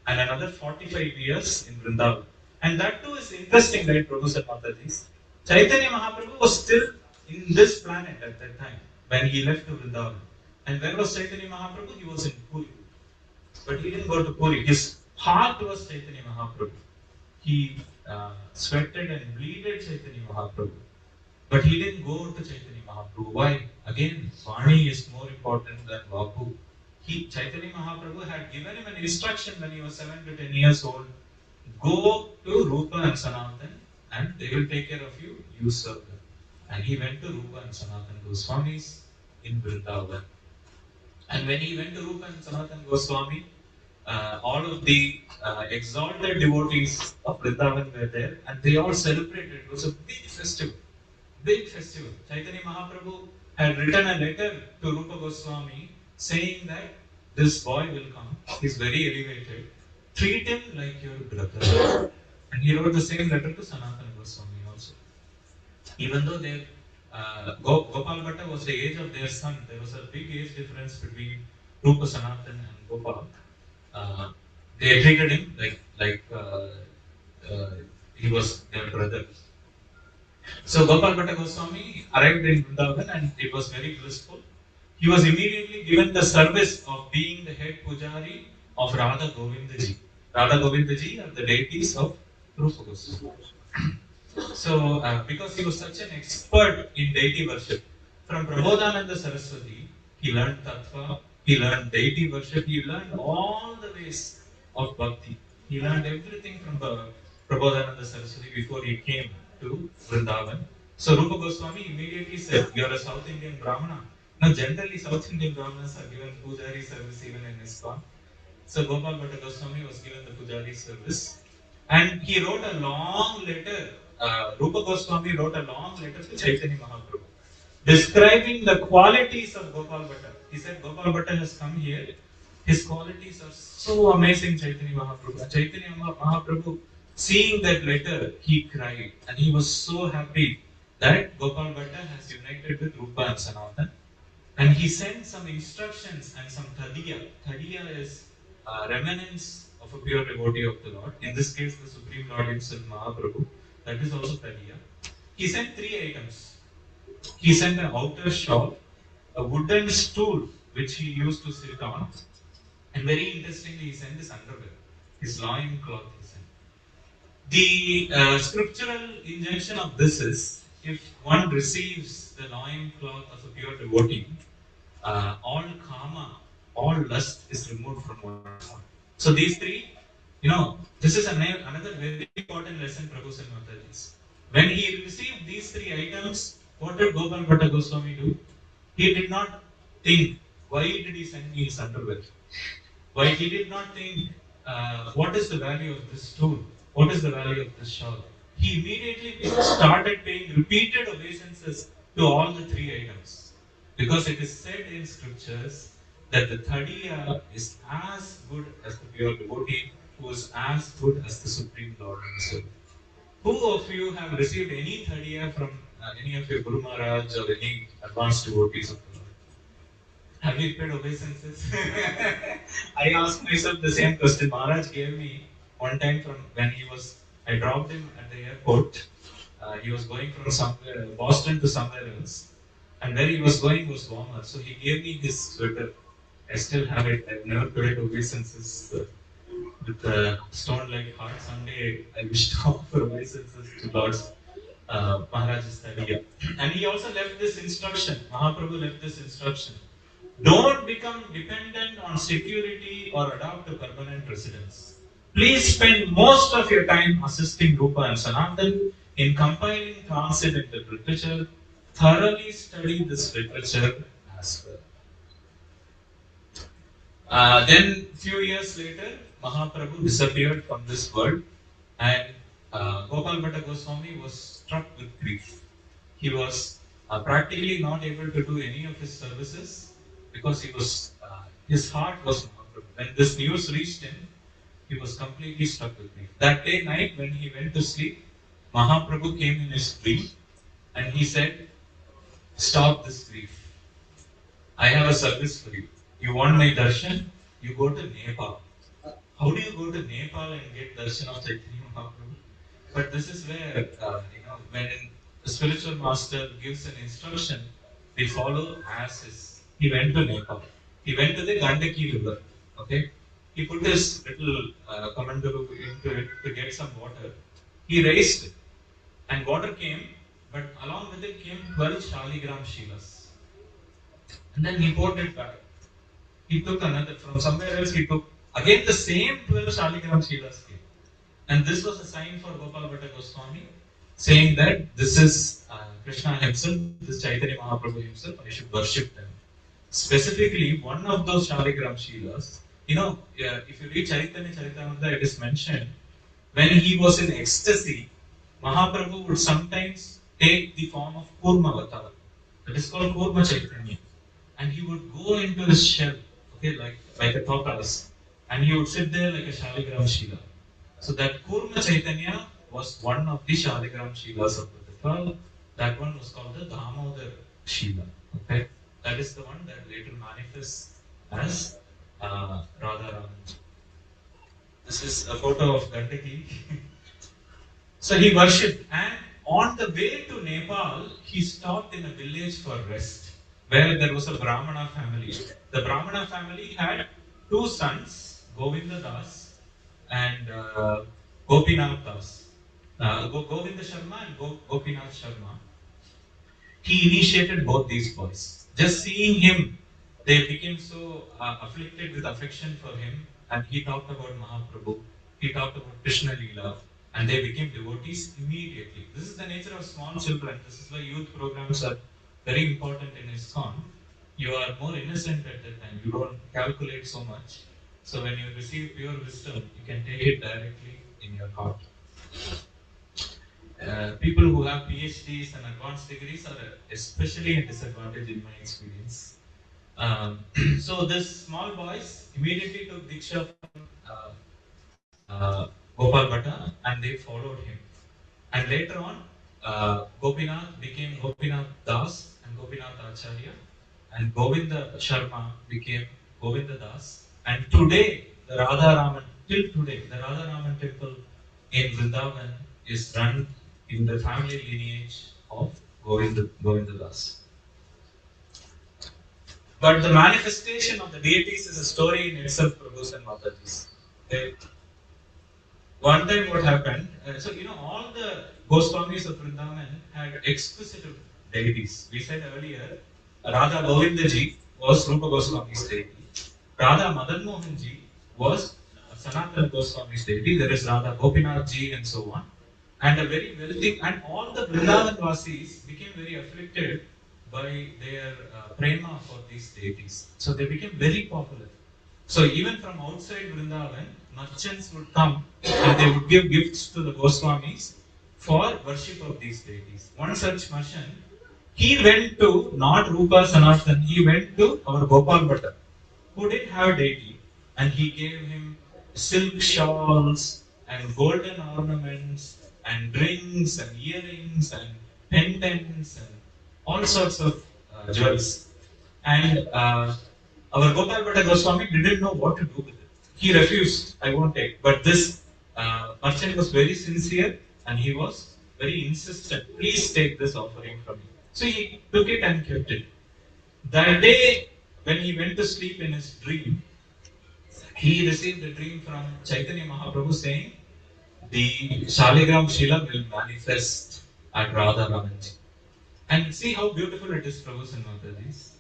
and another 45 years in Vrindavan. And that too is interesting, right, Prabhu and Mataji? Chaitanya Mahaprabhu was still in this planet at that time when he left to Vrindavan. And where was Chaitanya Mahaprabhu? He was in Puri. But he didn't go to Puri. His heart was Chaitanya Mahaprabhu. He sweated and bleeded Chaitanya Mahaprabhu. But he didn't go to Chaitanya Mahaprabhu. Why? Again, Vani is more important than Vapu. Chaitanya Mahaprabhu had given him an instruction when he was 7 to 10 years old. Go to Rupa and Sanatan and they will take care of you. You serve them. And he went to Rupa and Sanatan Goswamis in Vrindavan. And when he went to Rupa and Sanatan Goswami, all of the exalted devotees of Vrindavan were there and they all celebrated. It was a big festival. Big festival. Chaitanya Mahaprabhu had written a letter to Rupa Goswami saying that this boy will come. He's very elevated. Treat him like your brother. And he wrote the same letter to Sanatana Goswami also. Even though their Gopal Bhatta was the age of their son, there was a big age difference between Rupa Sanatan and Gopal. Uh, they treated him uh, he was their brother. So Gopal Bhatta Goswami arrived in Vrindavan and it was very blissful. He was immediately given the service of being the head pujari of Radha Govindaji. Radha Govindaji are the deities of Rupa Goswami. So, because he was such an expert in deity worship, from Prabodhananda Saraswati, he learned tattva, he learned deity worship, he learned all the ways of bhakti. He learned everything from Prabodhananda Saraswati before he came to Vrindavan. So, Rupa Goswami immediately said, "You are a South Indian Brahmana." Now, generally, South Indian Brahmanas are given pujari service even in ISKCON. So Gopal Bhatta Goswami was given the Pujari service, and he wrote a long letter. Rupa Goswami wrote a long letter to Chaitanya Mahaprabhu, describing the qualities of Gopal Bhatta. He said, Gopal Bhatta has come here. His qualities are so amazing, Chaitanya Mahaprabhu. And Chaitanya Mahaprabhu, seeing that letter, he cried, and he was so happy that Gopal Bhatta has united with Rupa and Sanatan. And he sent some instructions and some tadiya. Tadiya is remnants of a pure devotee of the Lord. In this case, the Supreme Lord himself, Mahaprabhu. That is also tadiya. He sent three items. He sent an outer shawl, a wooden stool which he used to sit on, and very interestingly, he sent his underwear, his loin cloth. He sent. The scriptural injunction of this is if one receives the loin cloth of a pure devotee, all karma, all lust is removed from one's heart. So these three, this is another very important lesson Prabhu said Mataji's. When he received these three items, what did Gopal Bhatta Goswami do? He did not think, why did he send me his underwear? Why he did not think, what is the value of this tool? What is the value of this shawl? He immediately started paying repeated obeisances to all the three items. Because it is said in scriptures that the thadiya is as good as the pure devotee, who is as good as the Supreme Lord himself. Who of you have received any thadiya from any of your Guru Maharaj or any advanced devotees of the Lord? Have you paid obeisances? I asked myself the same question. Maharaj gave me one time from when I dropped him at the airport. He was going from somewhere, Boston to somewhere else. And where he was going was warmer. So he gave me his sweater. I still have it. I've never paid obeisances with a stone like heart. Someday I wish to offer obeisances to Lord's Maharaj's Tadiya. And he also left this instruction. Mahaprabhu left this instruction. Don't become dependent on security or adopt a permanent residence. Please spend most of your time assisting Rupa and Sanatan in compiling transcendental literature. Thoroughly study this literature as well. Then, few years later, Mahaprabhu disappeared from this world, and Gopal Bhatta Goswami was struck with grief. He was practically not able to do any of his services because his heart was Mahaprabhu. When this news reached him, he was completely struck with grief. That day night, when he went to sleep, Mahaprabhu came in his dream and he said, "Stop this grief. I have a service for you. You want my darshan? You go to Nepal." How do you go to Nepal and get darshan of Chaitanya Mahaprabhu? But this is where, when the spiritual master gives an instruction, they follow as is. He went to Nepal. He went to the Gandaki river. Okay? He put his little kamandalu into it to get some water. He raised it, and water came, but along with it came 12 Shaligram Shilas. And then he poured it back. He took another from somewhere else. He took again the same 12 Shaligram Shilas came. And this was a sign for Gopal Bhatta Goswami, saying that this is Krishna himself, this Chaitanya Mahaprabhu himself, I should worship them. Specifically, one of those Shaligram Shilas, if you read Chaitanya Charitamrita, it is mentioned when he was in ecstasy, Mahaprabhu would sometimes take the form of Kurma Avatar. That is called Kurma Chaitanya. And he would go into his shell, okay, like a tortoise, and he would sit there like a Shaligram Shila. So that Kurma Chaitanya was one of the Shaligram Shilas of the 12. That one was called the Damodar Shila. Okay, that is the one that later manifests as Radharaman. This is a photo of Gandaki. So he worshipped, and on the way to Nepal, he stopped in a village for rest, where there was a Brahmana family. The Brahmana family had two sons, Govinda Das and Gopinath Das. Govinda Sharma and Gopinath Sharma. He initiated both these boys. Just seeing him, they became so afflicted with affection for him, and he talked about Mahaprabhu, he talked about Krishna Leela, and they became devotees immediately. This is the nature of small children. This is why youth programs are very important in ISKCON. You are more innocent at that time. You don't calculate so much. So when you receive pure wisdom, you can take it directly in your heart. People who have PhDs and advanced degrees are especially a disadvantage in my experience. So this small boys immediately took Diksha from Gopal Bhatta and they followed him. And later on, Gopinath became Gopinath Das and Gopinath Acharya, and Govinda Sharma became Govinda Das. And today, the Radha Raman, till today, the Radha Raman temple in Vrindavan is run in the family lineage of Govinda Das. But the manifestation of the deities is a story in itself, Prabhus and Mataji's. Okay. One time what happened, all the Goswamis of Vrindavan had exquisite deities. We said earlier, Radha Govindaji was Rupa Goswami's deity. Radha Madan Mohanji was Sanatana Goswami's deity. There is Radha Gopinathji and so on. And a very wealthy, and all the Vrindavan Vasis became very afflicted by their prema for these deities. So they became very popular. So even from outside Vrindavan, merchants would come and they would give gifts to the Goswamis for worship of these deities. One such merchant, he went to not Rupa Sanatan, he went to our Gopal Bhatta, who didn't have a deity, and he gave him silk shawls and golden ornaments and rings and earrings and pendants and all sorts of jewels. And our Gopal Bhatta Goswami didn't know what to do with it. He refused, I won't take. But this merchant was very sincere and he was very insistent. Please take this offering from me. So he took it and kept it. That day, when he went to sleep in his dream, he received a dream from Chaitanya Mahaprabhu saying, the Shaligram Shila will manifest at Radha Ramanji. And see how beautiful it is, Prabhus and Matajis.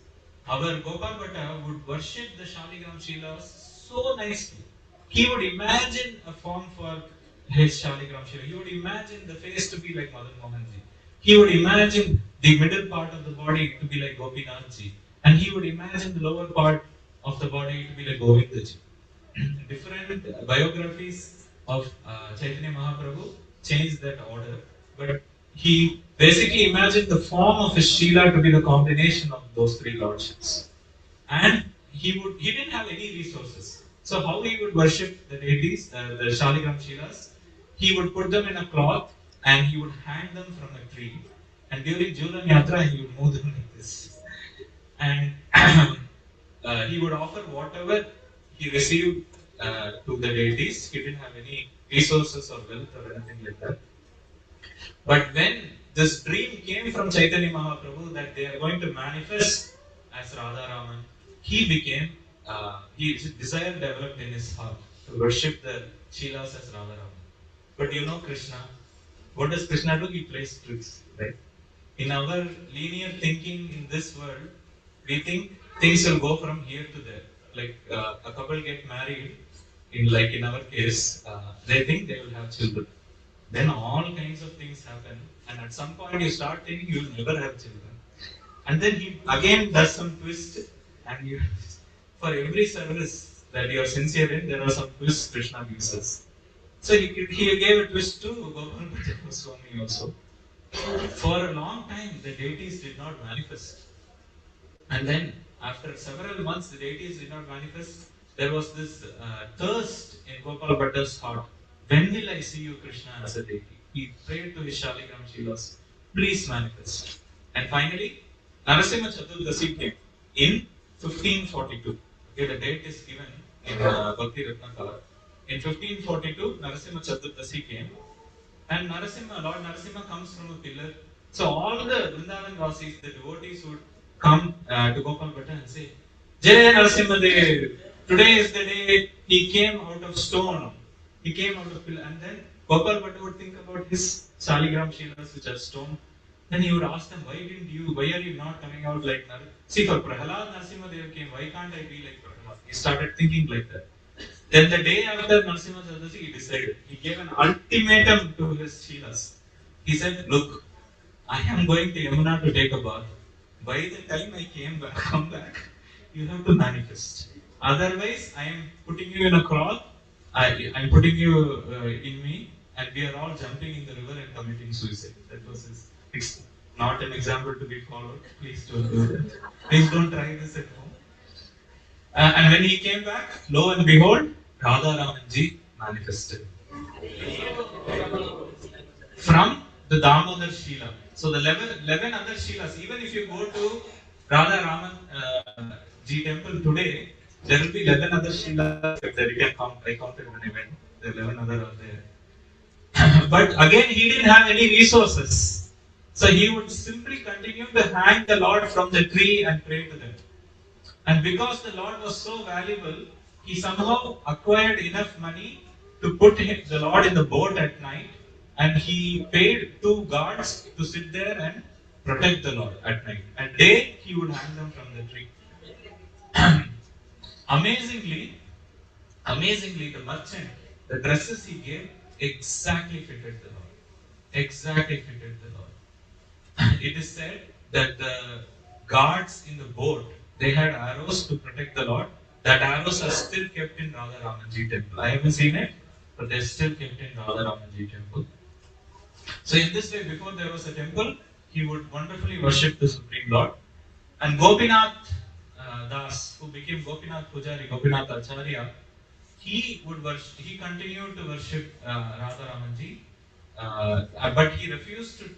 Our Gopal Bhatta would worship the Shaligram Shilas so nicely. He would imagine a form for his Shaligram Shila. He would imagine the face to be like Madan Mohanji. He would imagine the middle part of the body to be like Gopinathji. And he would imagine the lower part of the body to be like Govindaji. Different biographies of Chaitanya Mahaprabhu changed that order, but he basically imagined the form of his Shila to be the combination of those three lordships. And he didn't have any resources. So how he would worship the deities, the Shaligram Shilas, he would put them in a cloth and he would hang them from a tree. And during Julan Yatra, he would move them like this. And he would offer whatever he received to the deities. He didn't have any resources or wealth or anything like that. But when this dream came from Chaitanya Mahaprabhu that they are going to manifest as Radha Raman, he became, his desire developed in his heart to worship the Shilas as Radha Raman. But you know Krishna, what does Krishna do? He plays tricks, right? In our linear thinking in this world, we think things will go from here to there. Like a couple get married, in our case, they think they will have children. Then all kinds of things happen, and at some point you start thinking you will never have children. And then he again does some twist, and you, for every service that you are sincere in, there are some twists Krishna gives us. So he gave a twist to Gopal Goswami also. For a long time, the deities did not manifest. And then, after several months, the deities did not manifest. There was this thirst in Gopal Bhatta's heart When will I see you, Krishna, as a deity? He prayed to his Shaligram Shilas, please manifest. And finally, Narasimha Chaturdasi came in 1542. Okay, the date is given in Bhakti Ratnakala. In 1542, Narasimha Chaturdasi came, and Lord Narasimha comes from a pillar. So all the Vrindavan Vasis, the devotees would come to Gopal Bhatta and say, Jai Narasimha Dev, today is the day he came out of stone. He came out of pillar. And then Gopal Bhatta would think about his Saligram Shilas which are stone. Then he would ask them, why are you not coming out like Narasimha? See, for Prahalad Narasimha Dev came, why can't I be like Prahalad? He started thinking like that. Then the day after Narasimha Chaturdasi, he decided. He gave an ultimatum to his Shilas. He said, look, I am going to Yamuna to take a bath. By the time I come back, you have to manifest. Otherwise, I am putting you in a crawl. I'm putting you in me, and we are all jumping in the river and committing suicide. That was his. It's not an example to be followed. Please don't do that. Please don't try this at home. And when he came back, lo and behold, Radha Ramanji manifested from the Damodar Shila. So the 11 other Shilas, even if you go to Radha Raman Ji temple today, there will be 11 other Shilas that you can count. I counted when I went. The 11 other are there. But again, he didn't have any resources. So he would simply continue to hang the Lord from the tree and pray to them. And because the Lord was so valuable, he somehow acquired enough money to put the Lord in the boat at night, and he paid 2 guards to sit there and protect the Lord at night. At day, he would hang them from the tree. amazingly, amazingly, the merchant, the dresses he gave exactly fitted the Lord. Exactly fitted the Lord. It is said that the guards in the boat, they had arrows to protect the Lord. That arrows are still kept in Radha Ramanji temple. I haven't seen it, but they're still kept in Radha Ramanji temple. So in this way, before there was a temple, he would wonderfully worship the Supreme Lord. And Gopinath Das, who became Gopinath Pujari, Gopinath Acharya, he would worship, he continued to worship Radha Ramanji, but he refused to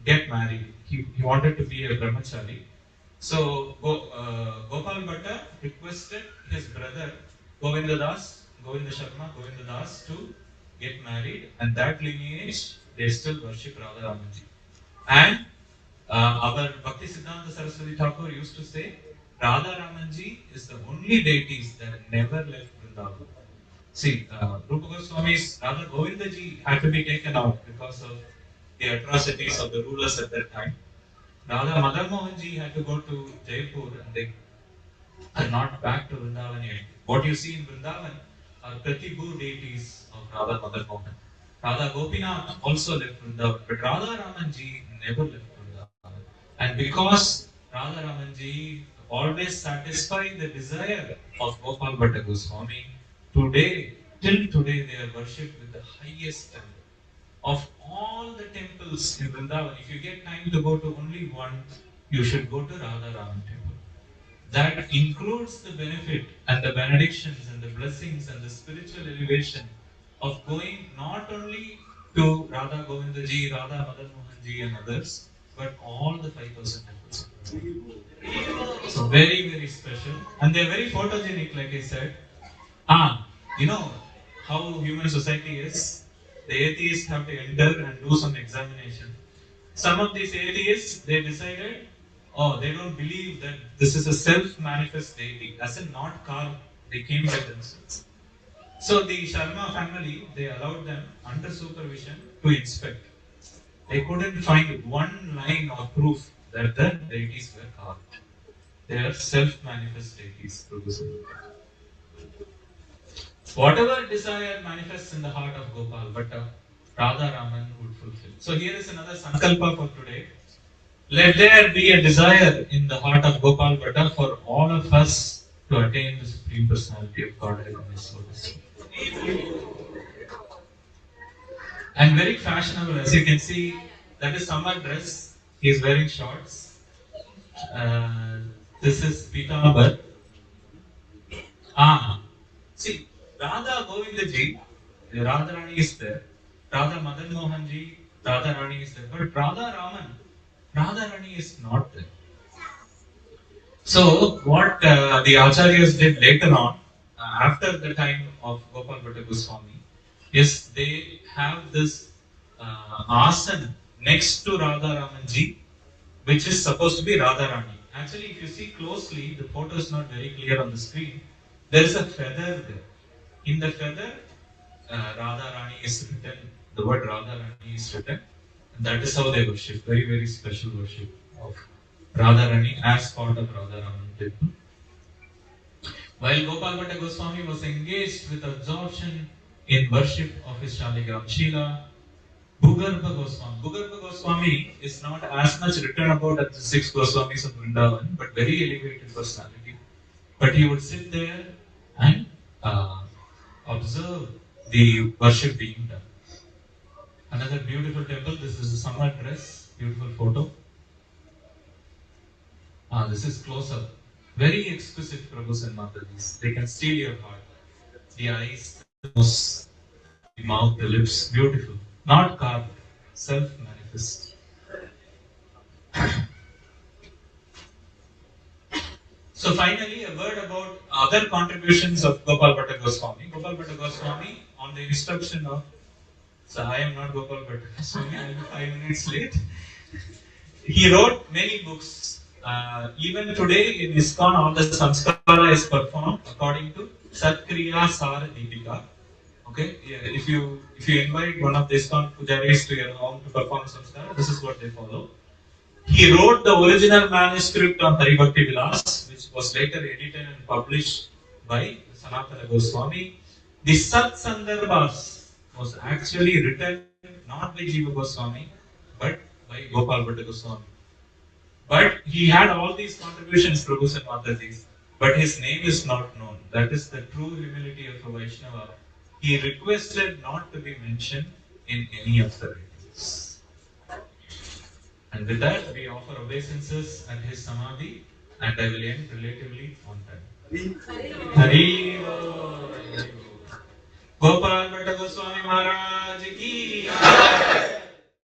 get married. He wanted to be a brahmachari. So Gopal Bhatta requested his brother Govinda Das, Govinda Sharma, Govinda Das to get married, and that lineage they still worship Radha Ramanji. And our Bhakti Siddhanta Saraswati Thakur used to say, Radha Ramanji is the only deities that never left Vrindavan. See, Rupa Goswami's Radha Govindaji had to be taken out because of the atrocities of the rulers at that time. Radha Madan Mohanji had to go to Jaipur and they are not back to Vrindavan yet. What you see in Vrindavan are Pratibhu deities of Radha Madan Mohan. Radha Gopinath also left Vrindavan, but Radha Ramanji never left Vrindavan. And because Radha Ramanji always satisfied the desire of Gopal Bhatta Goswami, today, till today, they are worshipped with the highest standard. Of all the temples in Vrindavan, if you get time to go to only one, you should go to Radha Raman temple. That includes the benefit and the benedictions and the blessings and the spiritual elevation of going not only to Radha Govindaji, Radha Madan Mohanji and others, but all the 5,000 temples. So very, very special. And they're very photogenic, like I said. You know how human society is. The atheists have to enter and do some examination. Some of these atheists, they decided, oh, they don't believe that this is a self-manifest deity, as in not carved, they came by themselves. So the Sharma family, they allowed them under supervision to inspect. They couldn't find one line of proof that the deities were carved. They are self-manifest deities, whatever desire manifests in the heart of Gopal Bhatta, Radha Raman would fulfill. So here is another sankalpa for today. Let there be a desire in the heart of Gopal Bhatta for all of us to attain the Supreme Personality of Godhead in His lotus. And very fashionable, as you can see, that is summer dress. He is wearing shorts. This is Pitambar. See, Radha Govindaji, Radharani Rani is there, Radha Madan Mohanji, Radha Rani is there, but Radha Rani is not there. So, what the Acharyas did later on, after the time of Gopal Bhatta Goswami, is they have this asan next to Radha Ramanji, which is supposed to be Radha Rani. Actually, if you see closely, the photo is not very clear on the screen. There is a feather there. In the feather, Radha Rani is written, the word Radha Rani is written, and that is how they worship. Very, very special worship of Radha Rani as part of Radha Raman temple. While Gopal Bhatta Goswami was engaged with absorption in worship of his Shaligram Shila, Bhugarbha Goswami is not as much written about as the six Goswamis of Vrindavan, but very elevated personality. But he would sit there and observe the worship being done. Another beautiful temple. This is a summer dress. Beautiful photo. This is close up. Very exquisite Prabhus and Matatis. They can steal your heart. The eyes, the nose, the mouth, the lips. Beautiful. Not carved. Self-manifest. So finally, a word about other contributions of Gopal Bhatta Goswami. Gopal Bhatta Goswami, on the instruction of, so I am not Gopal Bhatta Goswami, I will be 5 minutes late. He wrote many books. Even today in ISKCON, all the Samskara is performed according to Satkriya Sara Deepika. Okay, yeah, if you invite one of the ISKCON pujaris to your home to perform Samskara, this is what they follow. He wrote the original manuscript on Haribhakti Vilas, which was later edited and published by Sanatana Goswami. The Sat Sandarbhas was actually written not by Jiva Goswami, but by Gopal Bhatta Goswami. But he had all these contributions, Prabhus and Matatis, but his name is not known. That is the true humility of a Vaishnava. He requested not to be mentioned in any of the writings. And with that, we offer obeisances at his samadhi, and I will end relatively on time. Hari